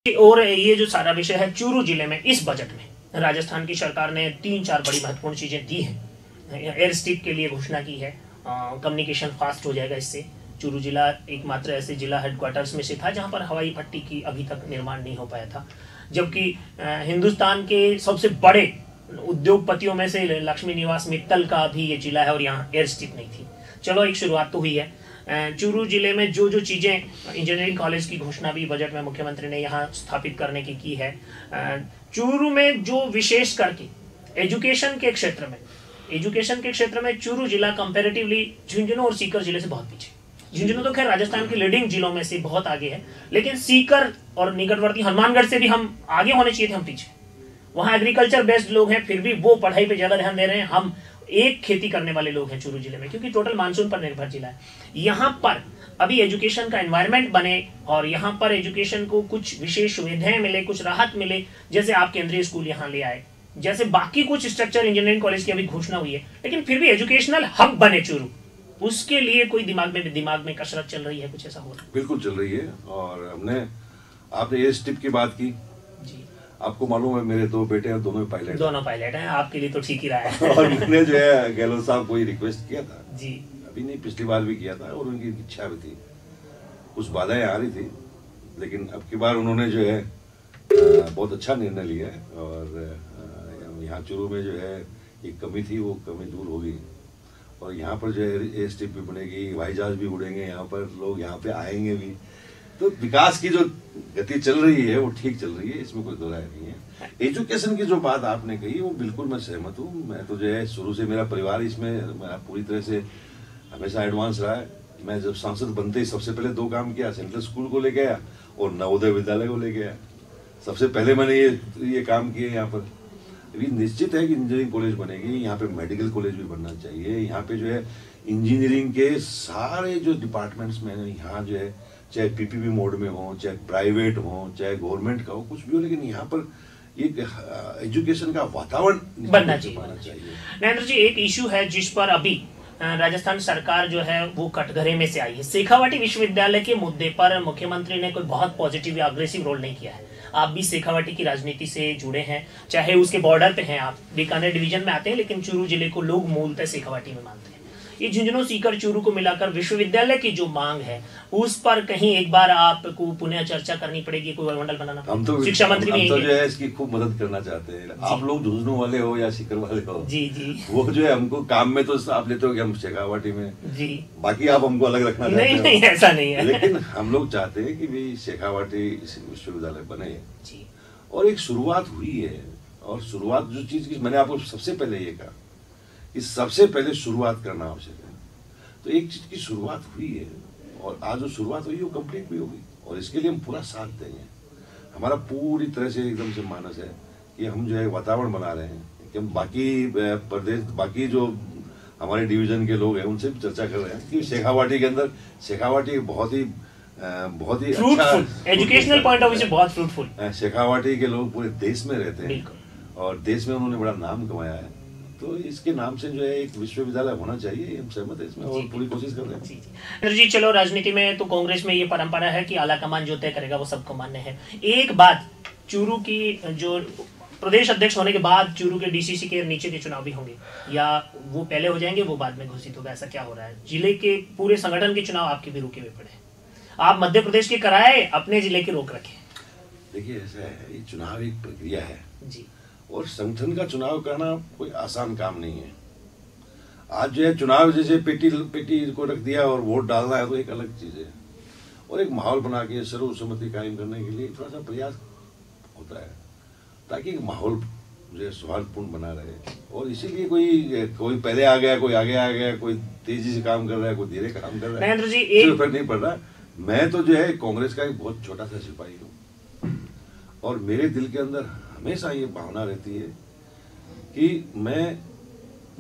और ये जो सारा विषय है, चूरू जिले में इस बजट में राजस्थान की सरकार ने 3-4 बड़ी महत्वपूर्ण चीजें दी हैं। एयर स्ट्रिप के लिए घोषणा की है, कम्युनिकेशन फास्ट हो जाएगा इससे। चूरू जिला एकमात्र ऐसे जिला हेडक्वार्टर्स में से था जहां पर हवाई पट्टी की अभी तक निर्माण नहीं हो पाया था, जबकि हिंदुस्तान के सबसे बड़े उद्योगपतियों में से लक्ष्मी निवास मित्तल का भी ये जिला है और यहाँ एयर स्ट्रिप नहीं थी। चलो, एक शुरुआत तो हुई है। चूरू जिले में जो जो चीजें, इंजीनियरिंग कॉलेज की घोषणा भी बजट में मुख्यमंत्री ने यहाँ स्थापित करने की है। चूरू में जो विशेष करके एजुकेशन के क्षेत्र में चूरू जिला कंपैरेटिवली झुंझुनू और सीकर जिले से बहुत पीछे। झुंझुनू तो खैर राजस्थान के लीडिंग जिलों में से बहुत आगे है, लेकिन सीकर और निकटवर्ती हनुमानगढ़ से भी हम आगे होने चाहिए थे, हम पीछे। वहां एग्रीकल्चर बेस्ड लोग हैं, फिर भी वो पढ़ाई पे ज्यादा ध्यान दे रहे हैं। हम एक खेती करने वाले लोग हैं चूरू जिले में, क्योंकि टोटल मानसून पर निर्भर जिला है। यहाँ पर अभी एजुकेशन का एनवायरनमेंट बने और यहाँ पर एजुकेशन को कुछ विशेष सुविधाएं मिले, कुछ राहत मिले, जैसे आप केंद्रीय स्कूल यहाँ ले आए, जैसे बाकी कुछ स्ट्रक्चर इंजीनियरिंग कॉलेज की अभी घोषणा हुई है, लेकिन फिर भी एजुकेशनल हब बने चूरू, उसके लिए कोई दिमाग में कसरत चल रही है, कुछ ऐसा हो रहा है? बिल्कुल चल रही है। और आपने एयर स्ट्रिप की बात की जी। आपको मालूम है मेरे 2 बेटे हैं, दोनों पायलट हैं। आपके लिए तो ठीक ही रहा है। और मैंने जो है गहलोत साहब को रिक्वेस्ट किया था जी, अभी नहीं पिछली बार भी किया था, और उनकी इच्छा भी थी, कुछ बाधाएं आ रही थी, लेकिन अब की बार उन्होंने जो है बहुत अच्छा निर्णय लिया है। और यहाँ चूरू में जो है एक कमी थी, वो कमी दूर होगी, और यहाँ पर जो है एयर स्ट्रिप भी बनेगी, हवाई जहाज भी उड़ेंगे, यहाँ पर लोग यहाँ पे आएंगे भी। तो विकास की जो गति चल रही है वो ठीक चल रही है, इसमें कोई दो राय नहीं है। एजुकेशन की जो बात आपने कही वो बिल्कुल मैं सहमत हूँ। मैं तो जो है शुरू से मेरा परिवार इसमें मेरा पूरी तरह से हमेशा एडवांस रहा है। मैं जब सांसद बनते ही सबसे पहले 2 काम किया, सेंट्रल स्कूल को लेके आया और नवोदय विद्यालय को लेके आया। सबसे पहले मैंने ये काम किए यहाँ पर। अभी निश्चित है कि इंजीनियरिंग कॉलेज बनेगी, यहाँ पे मेडिकल कॉलेज भी बनना चाहिए। यहाँ पे जो है इंजीनियरिंग के सारे जो डिपार्टमेंट्स में यहाँ जो है, चाहे पीपीपी मोड में हो, चाहे प्राइवेट हो, चाहे गवर्नमेंट का हो, कुछ भी हो, लेकिन यहाँ पर एक एजुकेशन का वातावरण बनना चाहिए। नरेंद्र जी, एक इशू है जिस पर अभी राजस्थान सरकार जो है वो कटघरे में से आई है। शेखावाटी विश्वविद्यालय के मुद्दे पर मुख्यमंत्री ने कोई बहुत पॉजिटिव या अग्रेसिव रोल नहीं किया है। आप भी शेखावाटी की राजनीति से जुड़े हैं, चाहे उसके बॉर्डर पे हैं, आप बीकानेर डिवीजन में आते हैं, लेकिन चूरू जिले को लोग मूलतः शेखावाटी में मानते हैं। ये झुंझुनू, सीकर, चूरू को मिलाकर विश्वविद्यालय की जो मांग है, उस पर कहीं एक बार आपको पुनः चर्चा करनी पड़ेगी, कोई मंडल बनाना। हम तो शिक्षा मंत्री भी जो है इसकी खूब मदद करना चाहते हैं। आप लोग झुंझुनू वाले हो या सीकर वाले हो जी, वो जो है हमको काम में तो आप लेते हो कि हम शेखावाटी में जी, बाकी आप हमको अलग रखना चाहते हो। नहीं, ऐसा नहीं है। लेकिन हम लोग चाहते हैं कि भाई शेखावाटी विश्वविद्यालय बने जी, और एक शुरुआत हुई है। और शुरुआत जो चीज की मैंने आपको सबसे पहले ये कहा कि सबसे पहले शुरुआत करना आवश्यक है। तो एक चीज की शुरुआत हुई है, और आज जो शुरुआत हुई वो कंप्लीट भी होगी, और इसके लिए हम पूरा साथ देंगे। हमारा पूरी तरह से एकदम से मानस है कि हम जो है वातावरण बना रहे हैं कि हम बाकी प्रदेश, बाकी जो हमारे डिवीजन के लोग हैं उनसे भी चर्चा कर रहे हैं कि शेखावाटी के अंदर, शेखावाटी बहुत ही अच्छा एजुकेशनल पॉइंट ऑफ व्यू से बहुत फ्रूटफुल। शेखावाटी के लोग पूरे देश में रहते हैं और देश में उन्होंने बड़ा नाम कमाया है, तो इसके नाम से जो है एक विश्वविद्यालय होना चाहिए। हम सहमत है इसमें और पूरी कोशिश कर रहे हैं जी। चलो, राजनीति में तो कांग्रेस में ये परंपरा है कि आला कमान जो तय करेगा वो सबको मान्य है। एक बात, चूरू की जो प्रदेश अध्यक्ष होने के बाद चूरू के डीसीसी के नीचे के चुनाव भी होंगे, या वो पहले हो जाएंगे, वो बाद में घोषित होगा, ऐसा क्या हो रहा है? जिले के पूरे संगठन के चुनाव आपके भी रुके हुए पड़े, आप मध्य प्रदेश के कराए, अपने जिले के रोक रखे। देखिए, ऐसा है, ये चुनाव एक प्रक्रिया है जी, और संगठन का चुनाव करना कोई आसान काम नहीं है। आज जो है चुनाव जैसे पेटी को रख दिया और वोट डालना है तो एक अलग चीज है, और एक माहौल बना के सर्वसम्मति कायम करने के लिए थोड़ा सा प्रयास होता है ताकि एक माहौल जो है सौहार्दपूर्ण बना रहे। और इसीलिए कोई पहले आ गया, कोई आगे आ गया, कोई तेजी से काम कर रहा है, कोई धीरे काम कर रहा है, कोई फर्क नहीं पड़ रहा। मैं तो जो है कांग्रेस का एक बहुत छोटा सा सिपाही हूँ, और मेरे दिल के अंदर हमेशा ये भावना रहती है कि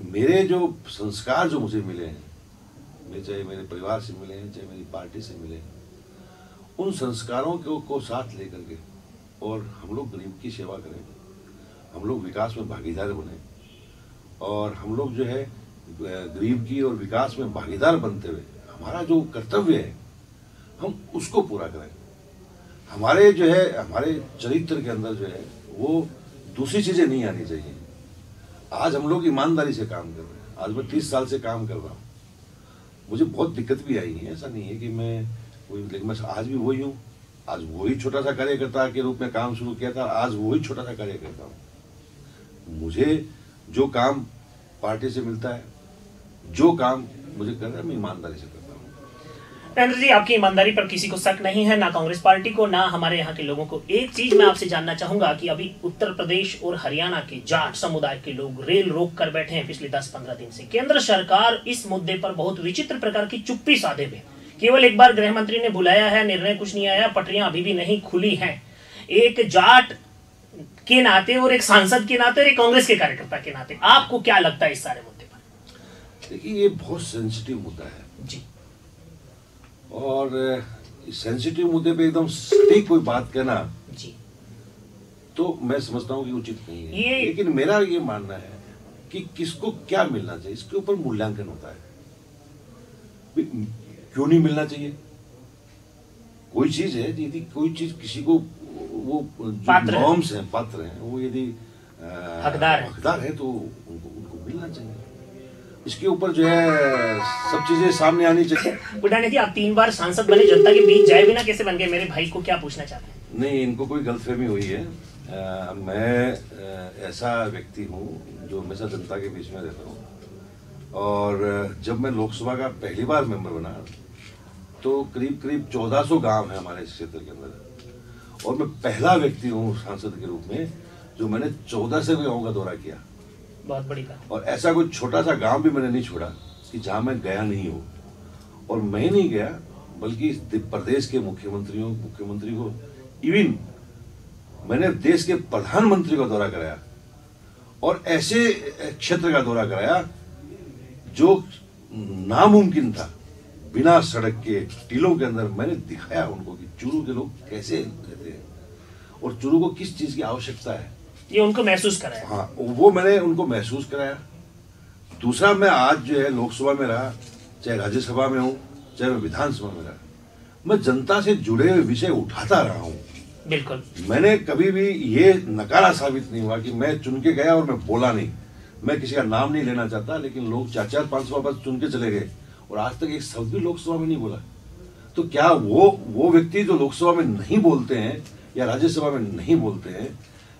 मेरे जो संस्कार जो मुझे मिले हैं, चाहे मेरे परिवार से मिले हैं, चाहे मेरी पार्टी से मिले हैं, उन संस्कारों को साथ लेकर के और हम लोग गरीब की सेवा करें, हम लोग विकास में भागीदार बने, और हम लोग जो है गरीब की और विकास में भागीदार बनते हुए हमारा जो कर्तव्य है हम उसको पूरा करें। हमारे जो है हमारे चरित्र के अंदर जो है वो दूसरी चीजें नहीं आनी चाहिए। आज हम लोग ईमानदारी से काम कर रहे हैं। आज मैं 30 साल से काम कर रहा हूँ। मुझे बहुत दिक्कत भी आई है, ऐसा नहीं है कि मैं लेकिन मैं आज भी वही हूँ। आज वही छोटा सा कार्यकर्ता के रूप में काम शुरू किया था, आज वही छोटा सा कार्यकर्ता हूँ। मुझे जो काम पार्टी से मिलता है, जो काम मुझे करना है, मैं ईमानदारी से करता हूँ। नरेंद्र जी, आपकी ईमानदारी पर किसी को शक नहीं है, ना कांग्रेस पार्टी को, ना हमारे यहाँ के लोगों को। एक चीज मैं आपसे जानना चाहूंगा कि अभी उत्तर प्रदेश और हरियाणा के जाट समुदाय के लोग रेल रोक कर बैठे हैं पिछले 10-15 दिन से। केंद्र सरकार इस मुद्दे पर बहुत विचित्र प्रकार की चुप्पी साधे हुए। केवल एक बार गृह मंत्री ने बुलाया है, निर्णय कुछ नहीं आया, पटरियां अभी भी नहीं खुली हैं। एक जाट के नाते और एक सांसद के नाते और एक कांग्रेस के कार्यकर्ता के नाते आपको क्या लगता है इस सारे मुद्दे पर? देखिए, ये बहुत सेंसिटिव मुद्दा है जी, और सेंसिटिव मुद्दे पे एकदम सटीक कोई बात कहना जी तो मैं समझता हूँ कि उचित नहीं है। लेकिन मेरा ये मानना है कि किसको क्या मिलना चाहिए, इसके ऊपर मूल्यांकन होता है। क्यों नहीं मिलना चाहिए? कोई चीज है, यदि कोई चीज किसी को वो नॉर्म्स हैं, पात्र हैं, वो यदि हकदार है तो उनको मिलना चाहिए। इसके ऊपर जो है सब चीजें सामने आनी चाहिए। बुढ़ाने जी, आप 3 बार सांसद बने, जनता के बीच जाए बिना कैसे बन गए? मेरे भाई को क्या पूछना चाहते हैं? नहीं, इनको कोई गलतफहमी हुई है। मैं ऐसा व्यक्ति हूँ जो हमेशा जनता के बीच में रहता हूँ, और जब मैं लोकसभा का पहली बार मेंबर बना तो करीब 1400 गांव है हमारे इस क्षेत्र के अंदर, और मैं पहला व्यक्ति हूँ सांसद के रूप में जो मैंने 14 से गाँव का दौरा किया। बहुत बड़ी बात। और ऐसा कोई छोटा सा गांव भी मैंने नहीं छोड़ा कि जहां मैं गया नहीं हूँ। और मैं ही नहीं गया, बल्कि इस प्रदेश के मुख्यमंत्री को, इवन मैंने देश के प्रधानमंत्री का दौरा कराया, और ऐसे क्षेत्र का दौरा कराया जो नामुमकिन था। बिना सड़क के टीलों के अंदर मैंने दिखाया उनको कि चूरू के लोग कैसे रहते हैं और चूरू को किस चीज की आवश्यकता है, ये उनको महसूस कराया। हाँ, वो मैंने उनको महसूस कराया। दूसरा, मैं आज जो है लोकसभा में रहा, चाहे राज्यसभा में हूँ, चाहे मैं विधानसभा में रहा, मैं जनता से जुड़े हुए विषय उठाता रहा हूँ। बिल्कुल, मैंने कभी भी ये नकारा साबित नहीं हुआ कि मैं चुन के गया और मैं बोला नहीं। मैं किसी का नाम नहीं लेना चाहता, लेकिन लोग 4-5 बार चुन के चले गए और आज तक एक शब्द भी लोकसभा में नहीं बोला। तो क्या वो व्यक्ति जो लोकसभा में नहीं बोलते हैं या राज्यसभा में नहीं बोलते हैं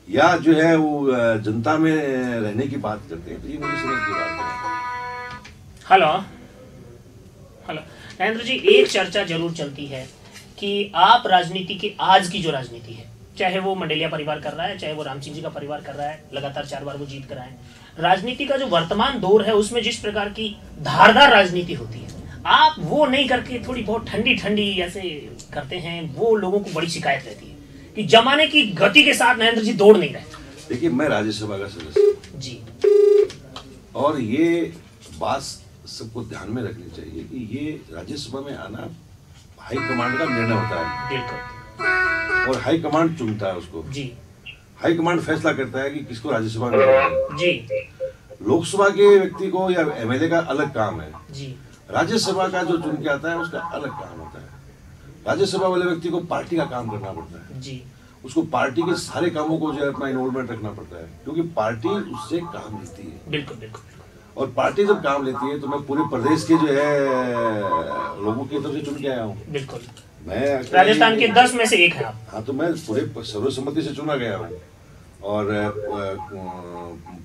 या जो है वो जनता में रहने की बात करते हैं, तो ये मुझे समझ की बात है। हेलो नरेंद्र जी, एक चर्चा जरूर चलती है कि आप राजनीति की, आज की जो राजनीति है, चाहे वो मंडेलिया परिवार कर रहा है, चाहे वो राम सिंह जी का परिवार कर रहा है, लगातार 4 बार वो जीत कर आए, राजनीति का जो वर्तमान दौर है उसमें जिस प्रकार की धारदार राजनीति होती है, आप वो नहीं करके थोड़ी बहुत ठंडी ऐसे करते हैं। वो लोगों को बड़ी शिकायत रहती है कि जमाने की गति के साथ नरेंद्र जी दौड़ नहीं रहे। देखिए, मैं राज्यसभा का सदस्य जी, और ये बात सबको ध्यान में रखनी चाहिए कि ये राज्यसभा में आना हाई कमांड का निर्णय होता है। बिल्कुल, और हाई कमांड चुनता है उसको जी। हाई कमांड फैसला करता है कि किसको राज्यसभा में जी। लोकसभा के व्यक्ति को या एमएलए का अलग काम है जी। राज्यसभा का जो चुन के आता है उसका अलग काम होता है। राज्यसभा वाले व्यक्ति को पार्टी का काम करना पड़ता है जी। उसको पार्टी के सारे कामों को जो है अपना इन्वॉल्वमेंट रखना पड़ता है, क्योंकि पार्टी उससे काम लेती है। बिल्कुल बिल्कुल। और पार्टी जब काम लेती है तो मैं पूरे प्रदेश के जो है लोगों की तरफ से चुन के आया हूँ। बिल्कुल, मैं राजस्थान के 10 में से एक है आप। हाँ, तो मैं पूरे सर्वसम्मति से चुना गया हूँ और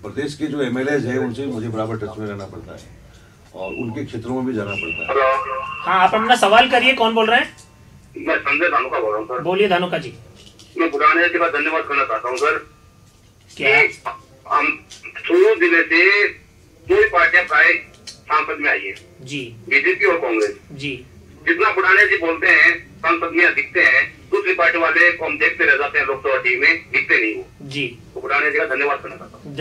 प्रदेश के जो एमएलए हैं उनसे मुझे बराबर टच में रहना पड़ता है और उनके क्षेत्रों में भी जाना पड़ता है। हाँ, आप अपना सवाल करिए। कौन बोल रहे हैं? मैं संजय धानुका बोल रहा हूँ सर। बोलिए धानुका जी। मैं बुढ़ाने के बाद धन्यवाद करना चाहता हूँ सर। क्या हम चूरू जिले से 2 पार्टियां प्राय सांसद में आई है जी, बीजेपी और कांग्रेस जी। जितना बुढ़ाने जी बोलते हैं संसद में दिखते हैं, दूसरी पार्टी वाले को हम देखते रह जाते हैं लोकसभा टीम में, दिखते नहीं वो जी। तो बुढ़ाने जी का धन्यवाद करना चाहता हूँ।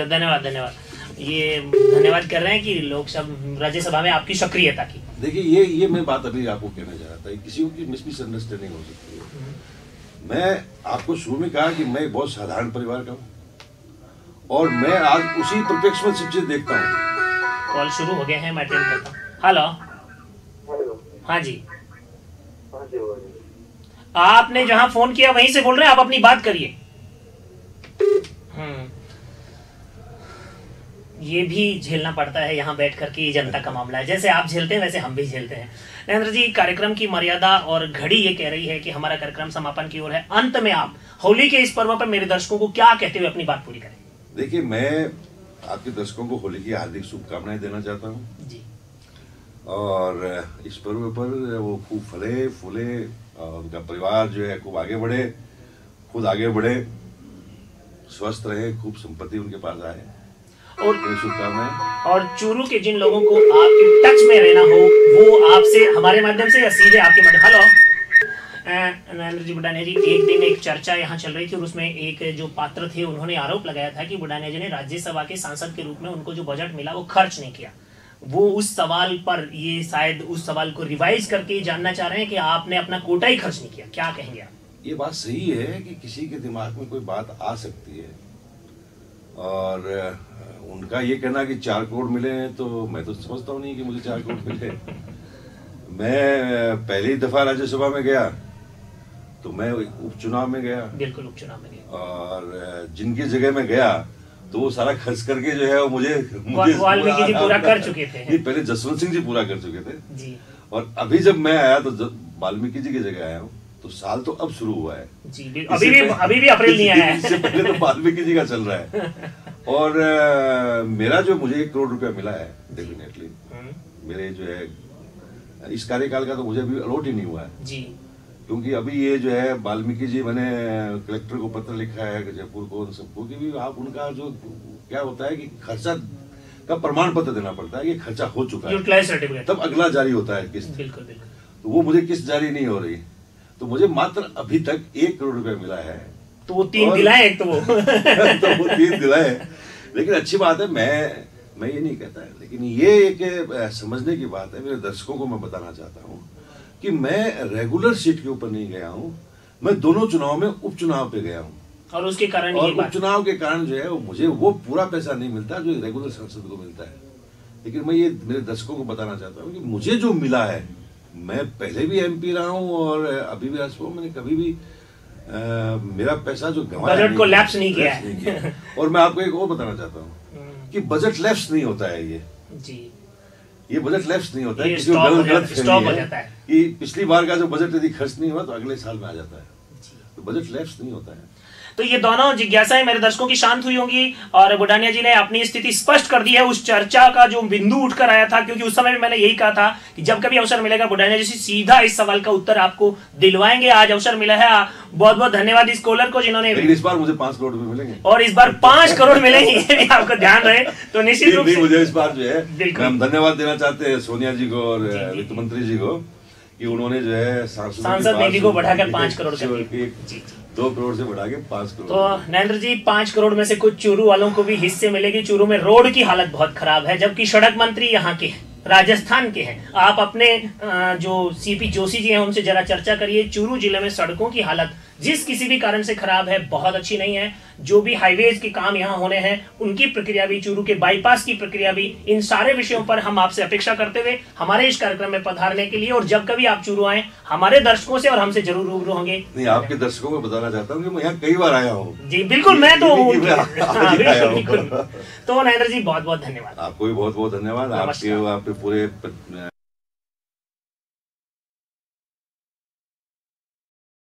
धन्यवाद। ये धन्यवाद कर रहे हैं कि लोकसभा राज्यसभा में आपकी सक्रियता की। देखिए, ये मैं बात अभी आपको कहना चाह रहा था, किसी की मिसअंडरस्टैंडिंग हो सकती है। मैं आपको शुरू में कहा कि मैं बहुत साधारण परिवार का हूँ और मैं आज उसी प्रत्यक्ष में सब चीज देखता हूँ। कॉल शुरू हो गए हैं, मैं अटेंड करता हूँ। हेलो, हाँ जी। आपने जहां फोन किया वहीं से बोल रहे हैं, आप अपनी बात करिए। ये भी झेलना पड़ता है यहाँ बैठ करके, ये जनता का मामला है। जैसे आप झेलते हैं वैसे हम भी झेलते हैं। नरेंद्र जी, कार्यक्रम की मर्यादा और घड़ी ये कह रही है कि हमारा कार्यक्रम समापन की ओर है। अंत में आप होली के इस पर्व पर मेरे दर्शकों को क्या कहते हुए अपनी बात पूरी करें? देखिए, मैं आपके दर्शकों को होली की हार्दिक शुभकामनाएं देना चाहता हूँ जी। और इस पर्व पर वो खूब फले फूले और उनका परिवार जो है खूब आगे बढ़े, खुद आगे बढ़े, स्वस्थ रहे, खूब संपत्ति उनके पास आए और शुभकामनाएं। और चूरू के जिन लोगों को आपके टच में रहना हो वो आपसे हमारे माध्यम से या सीधे आपके माध्यम। हेलो नरेंद्र जी, बुडानिया जी, एक दिन एक चर्चा यहाँ चल रही थी और उसमें एक जो पात्र थे उन्होंने आरोप लगाया था कि बुडानिया जी ने राज्यसभा के सांसद के रूप में उनको जो बजट मिला वो खर्च नहीं किया। वो उस सवाल पर, ये शायद उस सवाल को रिवाइज करके जानना चाह रहे हैं कि आपने अपना कोटा ही खर्च नहीं किया। क्या कहेंगे आप? ये बात सही है कि किसी के दिमाग में कोई बात आ सकती है और उनका ये कहना कि 4 करोड़ मिले हैं, तो मैं तो समझता हूँ नहीं कि मुझे 4 करोड़ मिले। मैं पहली दफा राज्यसभा में गया तो मैं उपचुनाव में गया। बिल्कुल, उपचुनाव में गया। और जिनकी जगह में गया तो वो सारा खर्च करके जो है वो मुझे वाल्मीकि जी पूरा कर चुके थे। नहीं, पहले जसवंत सिंह जी पूरा कर चुके थे जी। और अभी जब मैं आया तो वाल्मीकि जी की जगह आया हूँ, तो साल तो अब शुरू हुआ है जी। अभी भी अप्रैल नहीं आया है। इससे पहले तो वाल्मीकि जी का चल रहा है। और मेरा जो मुझे 1 करोड़ रुपया मिला है, डेफिनेटली मेरे जो है इस कार्यकाल का तो मुझे अभी अलॉट ही नहीं हुआ है जी। क्योंकि अभी ये जो है वाल्मीकि जी, मैंने कलेक्टर को पत्र लिखा है जयपुर को, उन सबको, कि भी आप उनका जो क्या होता है कि खर्चा का प्रमाण पत्र देना पड़ता है, ये खर्चा हो चुका है, तब अगला जारी होता है किस्त। बिल्कुल बिल्कुल। तो वो मुझे किस्त जारी नहीं हो रही, तो मुझे मात्र अभी तक 1 करोड़ रुपया मिला है। तो वो 3 दिलाए एक तो वो तो वो 3 दिलाए। लेकिन अच्छी बात है, मैं ये नहीं कहता है, लेकिन ये एक समझने की बात है। मेरे दर्शकों को मैं बताना चाहता हूँ कि मैं रेगुलर सीट के ऊपर नहीं गया हूँ, मैं दोनों चुनाव में उपचुनाव पे गया हूँ और उसके कारण और उपचुनाव के कारण जो है मुझे वो पूरा पैसा नहीं मिलता जो रेगुलर सांसद को मिलता है। लेकिन मैं ये मेरे दर्शकों को बताना चाहता हूँ कि मुझे जो मिला है, मैं पहले भी MP रहा हूँ और अभी भी राष्ट्रपति, मैंने कभी भी मेरा पैसा जो गंवाया बजट को लैप्स नहीं किया है। और मैं आपको एक और बताना चाहता हूँ कि बजट लैप्स नहीं होता है ये बजट लैप्स नहीं होता है, किसी को गलत स्टॉप हो जाता है कि पिछली बार का जो बजट यदि खर्च नहीं हुआ तो अगले साल में आ जाता है, तो बजट लैप्स नहीं होता है। तो ये दोनों जिज्ञासाएं मेरे दर्शकों की शांत हुई होंगी और बुडानिया जी ने अपनी स्थिति स्पष्ट कर दी है। उस चर्चा का जो बिंदु उठकर आया था, क्योंकि उस समय भी मैंने यही कहा था कि जब कभी अवसर मिलेगा बुडानिया जी से सीधा इस सवाल का उत्तर आपको दिलवाएंगे। आज अवसर मिला है। बहुत बहुत धन्यवाद इस कॉलर को जिन्होंने, इस बार मुझे 5 करोड़ रुपए मिलेंगे और इस बार 5 करोड़ मिलेंगे, आपको ध्यान रहे। तो निश्चित रूप से मुझे इस बार जो है हम धन्यवाद देना चाहते हैं सोनिया जी को और वित्त मंत्री जी को कि उन्होंने जो है सांसद निधि को बढ़ाकर 5 करोड़ कर 2 करोड़ से बढ़ा के 5 करोड़। तो नरेंद्र जी, 5 करोड़ में से कुछ चूरू वालों को भी हिस्से मिलेगी। चूरू में रोड की हालत बहुत खराब है, जबकि सड़क मंत्री यहाँ के राजस्थान के हैं। आप अपने जो CP जोशी जी हैं उनसे जरा चर्चा करिए। चूरू जिले में सड़कों की हालत जिस किसी भी कारण से खराब है, बहुत अच्छी नहीं है। जो भी हाईवेज के काम यहाँ होने हैं उनकी प्रक्रिया भी, चूरू के बाईपास की प्रक्रिया भी, इन सारे विषयों पर हम आपसे अपेक्षा करते हुए हमारे इस कार्यक्रम में पधारने के लिए, और जब कभी आप चूरू आए हमारे दर्शकों से और हमसे जरूर रूबरू होंगे। नहीं, आपके दर्शकों को बताना चाहता हूँ कि मैं यहाँ कई बार आया हूँ। जी बिल्कुल, मैं तो बिल्कुल। तो नरेंद्र जी बहुत बहुत धन्यवाद। आपको भी बहुत बहुत धन्यवाद। आपके पूरे